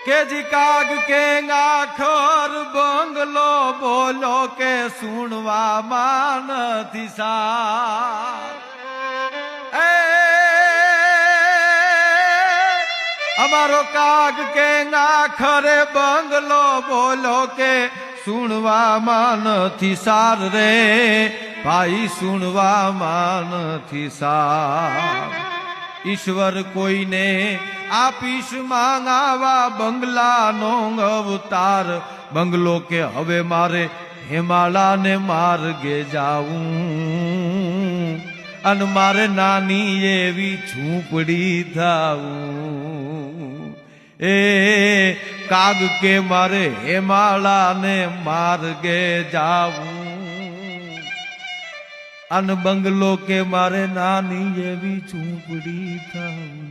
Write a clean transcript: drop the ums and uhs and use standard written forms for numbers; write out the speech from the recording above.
કે જી કાગ કે આખર બંગલો બોલો કે સુણવામાં નથી સાર અમારો કાગ કે આખરે બંગલો બોલો કે સુણવામાં નથી સાર રે ભાઈ સુણવામાં નથી સાર ઈશ્વર કોઈને આપીશ માંગાવા બંગલાનો અવતાર બંગલો કે હવે મારે હિમાલયને માર્ગે જાવું અને મારે નાની એવી ઝૂંપડી થાવું એ કાગ કે મારે હિમાલયને માર્ગે જાવું અન બંગલો કે મારે નાની એવી ઝૂંપડી થાવું